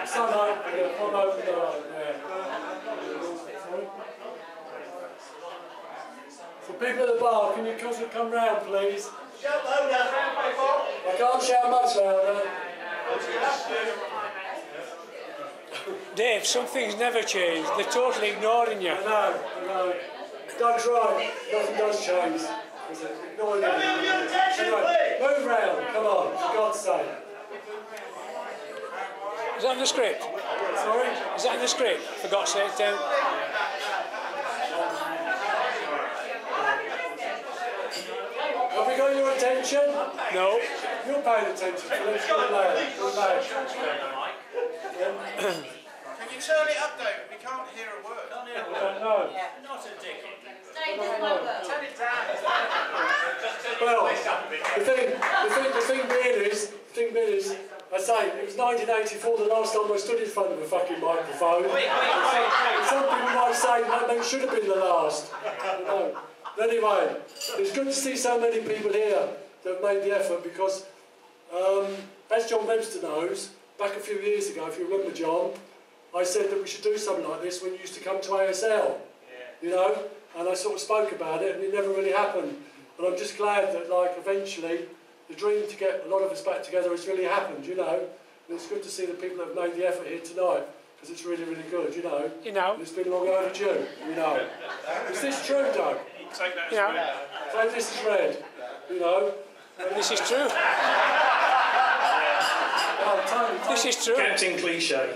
Sun open, yeah, one open, yeah. So people at the bar, can you come round, please? I can't shout much louder. Dave, some things never change. They're totally ignoring you. I know. Doug's right. Nothing does change. Ignore you. Anyway, move round. Come on, for God's sake. Is that in the script? Sorry? Is that in the script? For God's sake, Tim. Have we got your attention? No. You're paying attention, Philip. Good lad. Can you turn it up, David? We can't hear a word. I don't know. Not a dickhead. Turn it down. Well, the thing being is, I say, it was 1984 the last time I stood in front of a fucking microphone. Some people might say that they should have been the last. You know. Anyway, it's good to see so many people here that have made the effort because, as John Webster knows, back a few years ago, if you remember, John, I said that we should do something like this when you used to come to ASL, you know, and I sort of spoke about it and it never really happened. And I'm just glad that, like, eventually the dream to get a lot of us back together has really happened, you know. And it's good to see the people that have made the effort here tonight because it's really, really good, you know. You know. And it's been long overdue, you know. Is this true, Doug? Take that as read. So this is red, you know. This is true. This is true. Captain Cliche.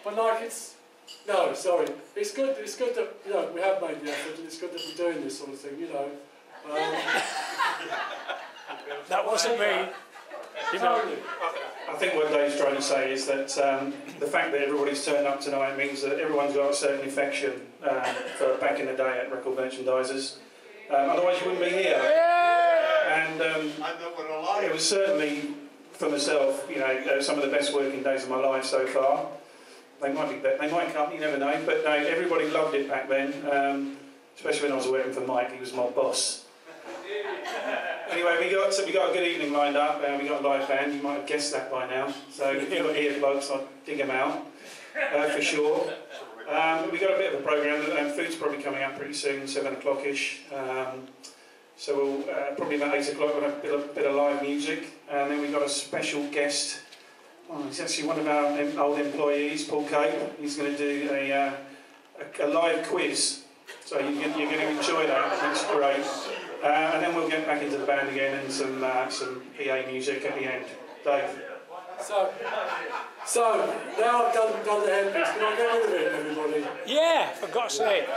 But like it's... No, sorry. It's good that, you know, we have made the effort and it's good that we're doing this sort of thing, you know. That wasn't me. You know. I think what Dave's trying to say is that the fact that everybody's turned up tonight means that everyone's got a certain affection for back in the day at record merchandisers. Otherwise you wouldn't be here. And it was certainly, for myself, you know, some of the best working days of my life so far. They might come, you never know, but no, everybody loved it back then, especially when I was working for Mike, he was my boss. Anyway, we got a good evening lined up, and we got a live band. You might have guessed that by now. So if you've got earplugs, I'll dig them out for sure. We got a bit of a programme. Food's probably coming up pretty soon, 7 o'clock-ish. So we'll probably about 8 o'clock we'll have a bit of live music, and then we got a special guest. Oh, he's actually one of our old employees, Paul Cape. He's going to do a live quiz. So you're going to enjoy that. It's great. And then we'll get back into the band again and some PA music at the end. Dave. So now I've done the headpiece. Can I get rid of it, everybody? Yeah, for God's sake.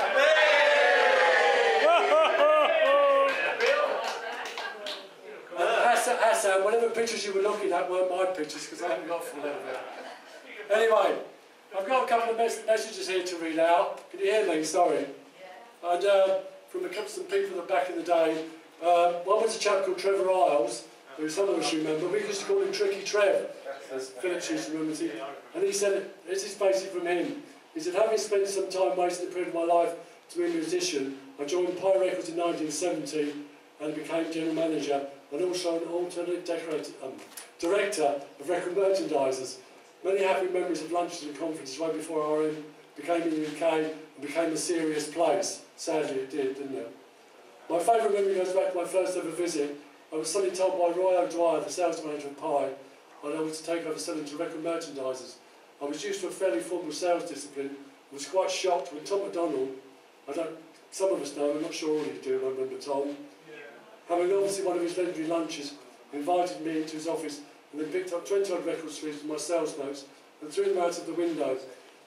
Hassan, whatever pictures you were looking at weren't my pictures because I haven't got full of it. Anyway, I've got a couple of messages here to read out. Can you hear me? Sorry. And from some people that back in the day, one was a chap called Trevor Isles, who some of us remember. We used to call him Tricky Trev, as Philip used to remember. And he said, this is basically from him. He said, having spent some time wasting the period of my life to be a musician, I joined Pie Records in 1970 and became general manager and also an alternate director of record merchandisers. Many happy memories of lunches and conferences way before RM became in the UK and became a serious place. Sadly it did, didn't it? My favourite memory goes back to my first ever visit. I was suddenly told by Roy O'Dwyer, the sales manager of Pie, I was to take over selling to record merchandisers. I was used to a fairly formal sales discipline. I was quite shocked when Tom McDonald, some of us know him, I'm not sure all you do, I remember Tom, having obviously one of his legendary lunches, invited me into his office and then picked up 20 odd record sleeves with my sales notes and threw them out of the window.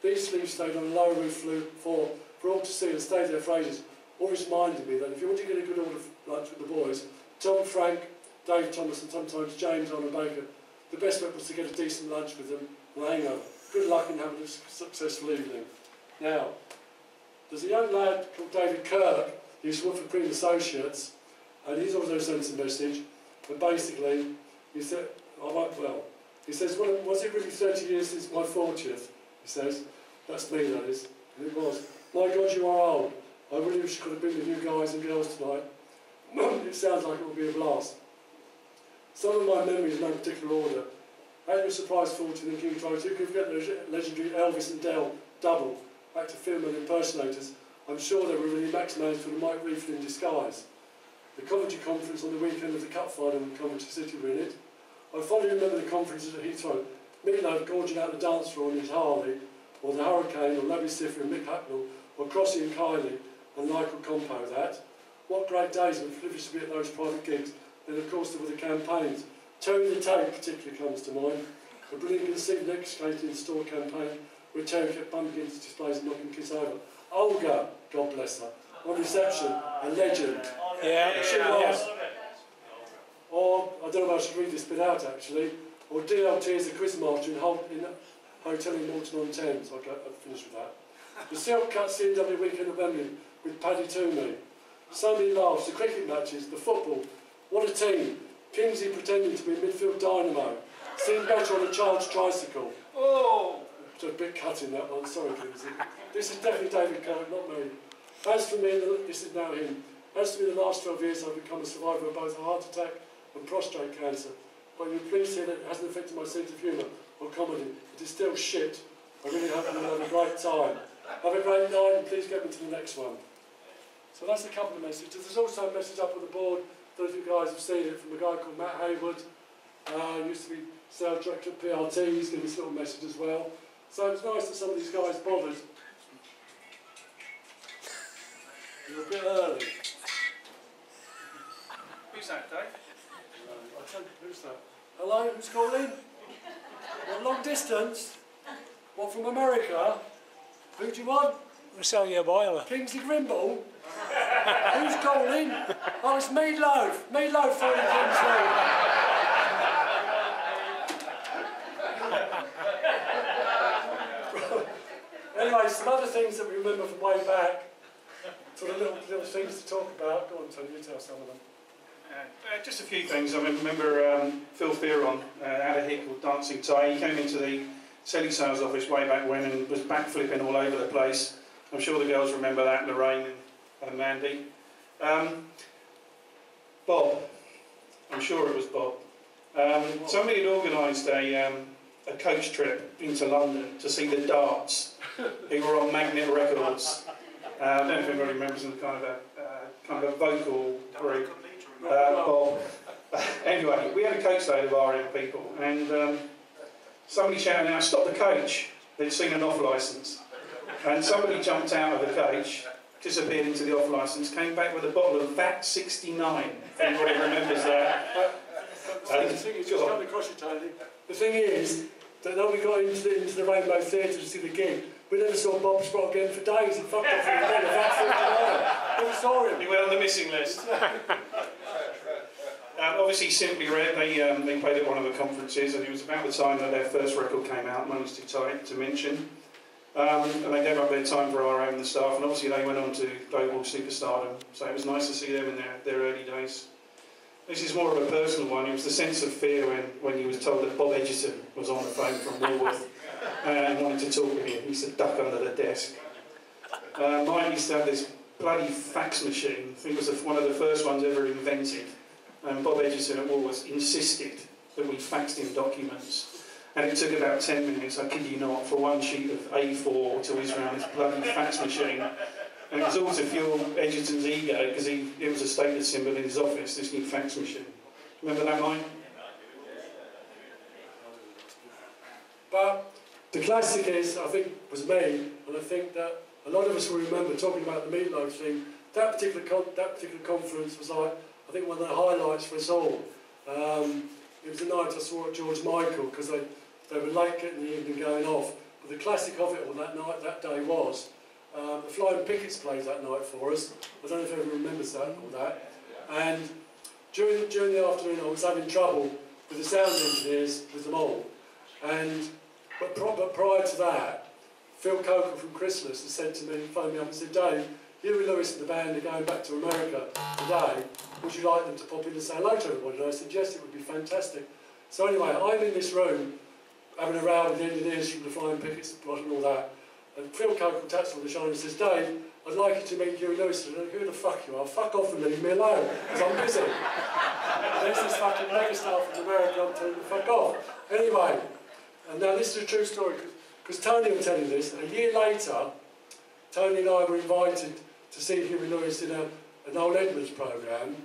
These sleeves stayed on a lower roof for all to see and stayed there for ages. Always reminded me that if you want to get a good order of lunch with the boys, Tom, Frank, Dave Thomas and sometimes James on and Baker, the best bet was to get a decent lunch with them and hang over. Good luck in having a successful evening. Now, there's a young lad called David Kirk, who used to work for Green Associates, and he's also sent a message, but basically, he said, he says, well, was it really 30 years since my 40th? He says, that's me, that is. And it was. My God, you are old. I really wish you could have been with you guys and girls tonight. It sounds like it will be a blast. Some of my memories in no particular order. Annual surprise fortune in King's Road. Who could forget the legendary Elvis and Dell double, back to film and impersonators? I'm sure they were really maximised for the Mike Reefel in disguise. The Coventry conference on the weekend of the cup final in Coventry City were in it. I fondly remember the conferences at Heathrow. Meatloaf gorging out the dance floor on his Harley, or the Hurricane, or Levy Stiffer and Mick Hucknall, or Crossy and Kylie, and Michael Compo that. What great days when privileged to be at those private gigs. And of course there were the campaigns. Terry the Tank particularly comes to mind. A brilliant conceived and executed in-store campaign where Terry kept bumping into displays and knocking kids over. Olga, God bless her, on reception, a legend. Yeah, She was. Or, I don't know if I should read this bit out actually, or DLT as a quizmaster in Hotel in Morton-on-Thames. I'll finish with that. The silk cut CW weekend at Wembley with Paddy Toomey. So many laughs, the cricket matches, the football. What a team. Kingsley pretending to be a midfield dynamo. Seemed better on a child's tricycle. Oh! It's a bit cut in that one, sorry Kingsley. This is definitely David Cohen, not me. As for me, this is now him. As for me, the last 12 years I've become a survivor of both heart attack and prostate cancer. But you're pleased to hear that it hasn't affected my sense of humour or comedy. It is still shit. I really hope you'll have a great time. Have a great night and please get me to the next one. So that's a couple of messages. There's also a message up on the board. Those of you guys have seen it from a guy called Matt Hayward. Used to be sales director at PRT. He's given this little message as well. So it's nice that some of these guys bothered. You're a bit early. Who's that, Dave? I'll tell you, who's that? Hello, who's calling? What, long distance? What, from America? Who do you want? We'll sell you a boiler. Kingsley Grimble? Who's calling? Oh, it's Meatloaf. Meatloaf for you, Kingsley. Anyway, some other things that we remember from way back. Sort of little things to talk about. Go on, Tony, you tell some of them. Just a few things. I remember Phil Fearon had a hit called Dancing Tie. He came into the telesales office way back when and was backflipping all over the place. I'm sure the girls remember that, Lorraine and Mandy. Bob, I'm sure it was Bob. Somebody had organised a coach trip into London to see the Darts, who were on Magnet Records. I don't know if anybody remembers them, kind of a vocal group. Bob. Anyway, we had a coach load of RM people, and somebody shouted out, "Stop the coach!" They'd seen an off licence, and somebody jumped out of the coach, disappeared into the off licence, came back with a bottle of VAT 69. If anybody remembers that. The thing is, just coming across you, Tony. The thing is that when we got into the Rainbow Theatre to see the gig, we never saw Bob Sprott again for days. He fucked off in the bed of VAT 69. Never saw him. He went on the missing list. Obviously, Simply Red, they played at one of the conferences, and it was about the time that their first record came out, Money's Too Tight to mention. And they gave up their time for RM and the staff, and obviously they went on to global superstardom, so it was nice to see them in their early days. This is more of a personal one. It was the sense of fear when he was told that Bob Edgerton was on the phone from Woolworth and wanted to talk to him. He used to duck under the desk. Mine used to have this bloody fax machine. I think it was one of the first ones ever invented. And Bob Edgerton at Woolworths insisted that we faxed him documents. And it took about 10 minutes, I kid you not, for one sheet of A4 to whiz around this bloody fax machine. And it was all to fuel Edgerton's ego, because it was a status symbol in his office, this new fax machine. Remember that line? But the classic is, I think, was me, and I think that a lot of us will remember talking about the Meatloaf thing. That particular conference was like, I think, one of the highlights for us all. It was the night I saw at George Michael, because they were late getting the evening going off. But the classic of it all that day was the Flying Pickets played that night for us. I don't know if anyone remembers that or that. And during the afternoon, I was having trouble with the sound engineers, with them all. But prior to that, Phil Coker from Chrysalis had said to me, phoned me up and said, "Dave, Huey Lewis and the band are going back to America today. Would you like them to pop in and say hello to everybody?" And I said, "Yes, it would be fantastic." So anyway, I'm in this room having a row with the engineers from the Flying Pickets and all that. And Phil contacts on the shoulder and says, Dave, I'd like you to meet Huey Lewis. And who the fuck you are? Fuck off and leave me alone, because I'm busy. There's this fucking megastar from America, I'm telling you to fuck off. Anyway, and now this is a true story, because Tony will tell you this. A year later, Tony and I were invited to see Huey Lewis in an Old Edmonds programme,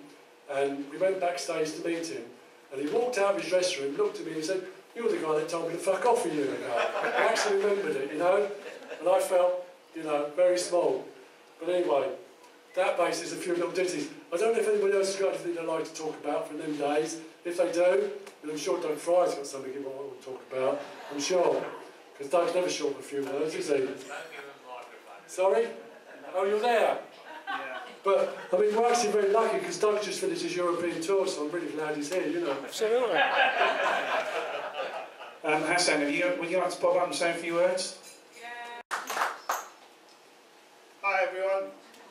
and we went backstage to meet him. And he walked out of his dressing room, looked at me and said, you're the guy that told me to fuck off a year ago. I actually remembered it, you know, and I felt, you know, very small. But anyway, that basis, a few little ditties. I don't know if anybody else has got anything they'd like to talk about from them days. If they do, and I'm sure Doug Fry's got something he want to talk about, I'm sure. Because Doug's never short of a few words, is he? Sorry? Oh, you're there? Yeah. But, I mean, we're actually very lucky because Doug just finished his European tour, so I'm really glad he's here, you know. Absolutely. Hassan, would you like to pop up and say a few words? Hi everyone.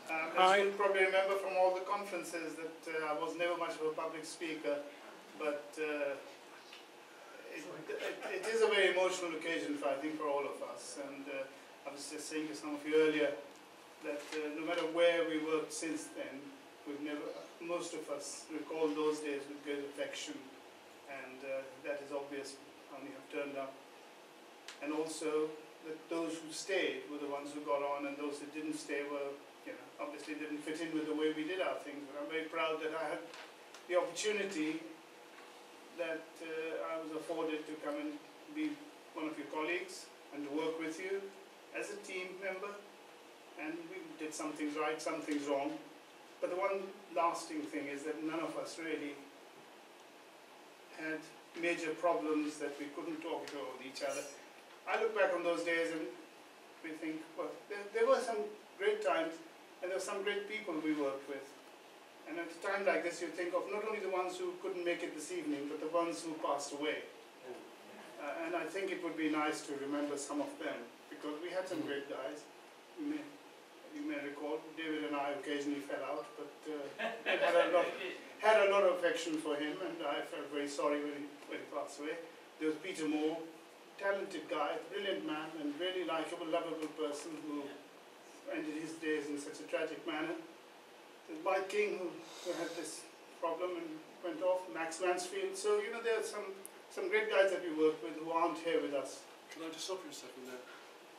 Hi. As you probably remember from all the conferences that I was never much of a public speaker, but it is a very emotional occasion, I think, for all of us. And I was just saying to some of you earlier that no matter where we worked since then, most of us recall those days with great affection, and that is obvious how many have turned up. And also that those who stayed were the ones who got on, and those who didn't stay were, you know, obviously didn't fit in with the way we did our things. But I'm very proud that I had the opportunity that I was afforded to come and be one of your colleagues and to work with you as a team member. And we did some things right, some things wrong. But the one lasting thing is that none of us really had major problems that we couldn't talk it over with each other. I look back on those days and we think, well, there were some great times and there were some great people we worked with. And at a time like this, you think of not only the ones who couldn't make it this evening, but the ones who passed away. And I think it would be nice to remember some of them, because we had some great guys. You may recall, David and I occasionally fell out, but had a lot of affection for him, and I felt very sorry when he passed away. There was Peter Moore, talented guy, brilliant man, and really likable, lovable person who ended his days in such a tragic manner. There's Mike King, who had this problem and went off, Max Mansfield. So, you know, there are some great guys that we work with who aren't here with us. Can I just stop you a second there?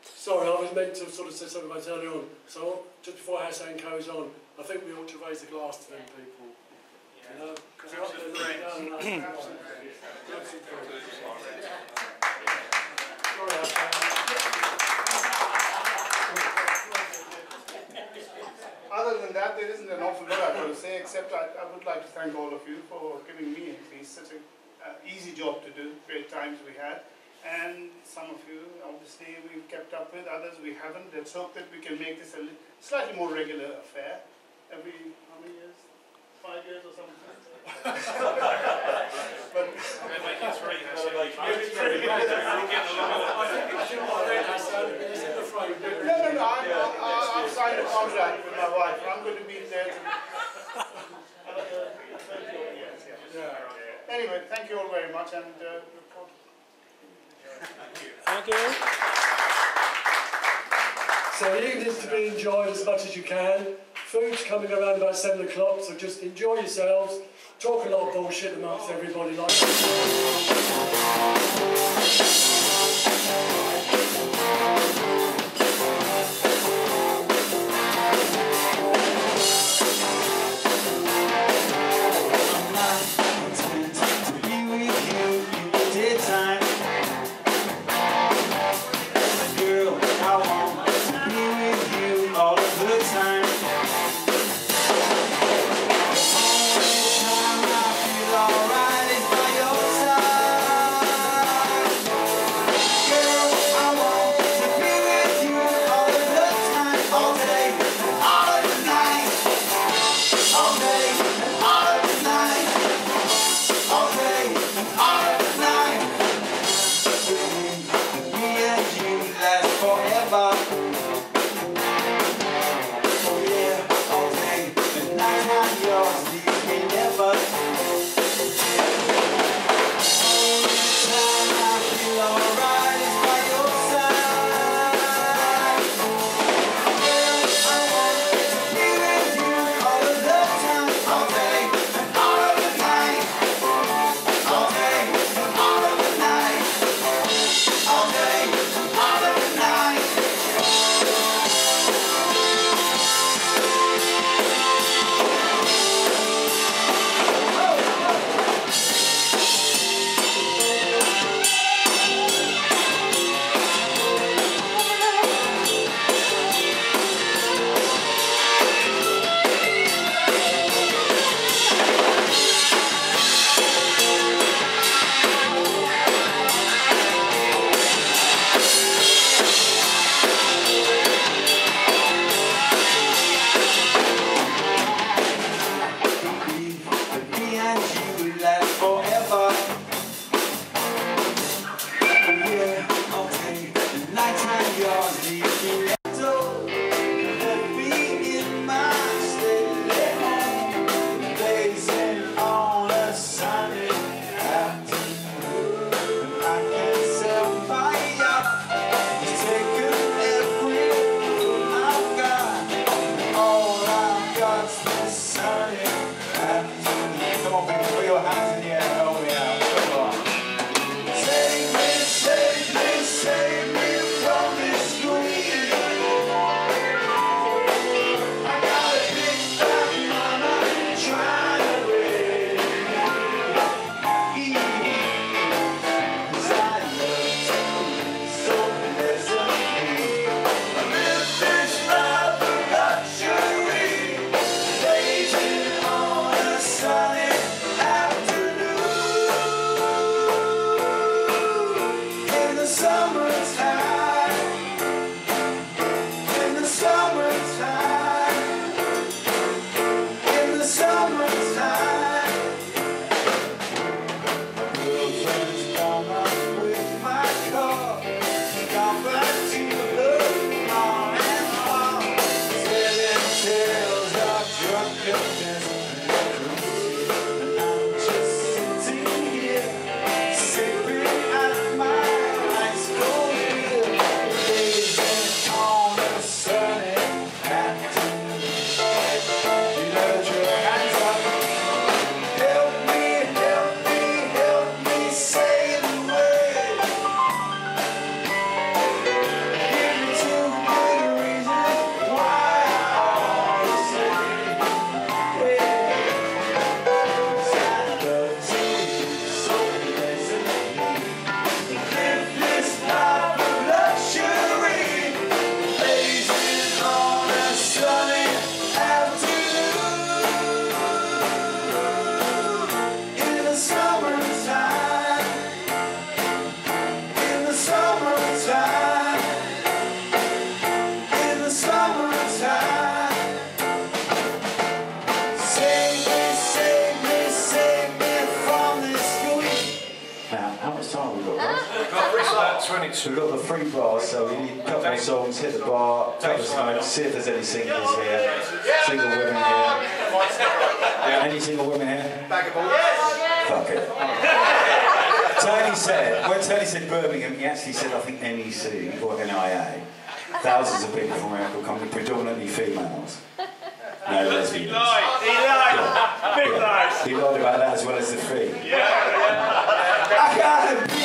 Sorry, I was meant to sort of say something about earlier on. So, just before Hassan goes on, I think we ought to raise a glass to them people. You know, because they're up there looking down and Other than that, there isn't an awful lot I've got to say, except I would like to thank all of you for giving me at least such an easy job to do, great times we had. And some of you, obviously, we've kept up with, others we haven't. Let's hope that we can make this a slightly more regular affair. Every, how many years? 5 years or something? But No, I've signed a contract with my wife. I'm going to be there to 20 years. Yeah. Anyway, thank you all very much, and Thank you. So the evening's to be enjoyed as much as you can. Food's coming around about 7 o'clock, so just enjoy yourselves. Talk a lot of bullshit amongst everybody like about 22. We've got the free bar, so we need a couple more songs, hit the bar, couple of smokes, see if there's any singles here. Single women here. Any single women here? Fuck it. Tony said, when Tony said Birmingham, he actually said, I think NEC or NIA. Thousands of people from America coming, predominantly females. No lesbians. He lied. Big lies. He lied about that as well as the fee. Yeah. I got him!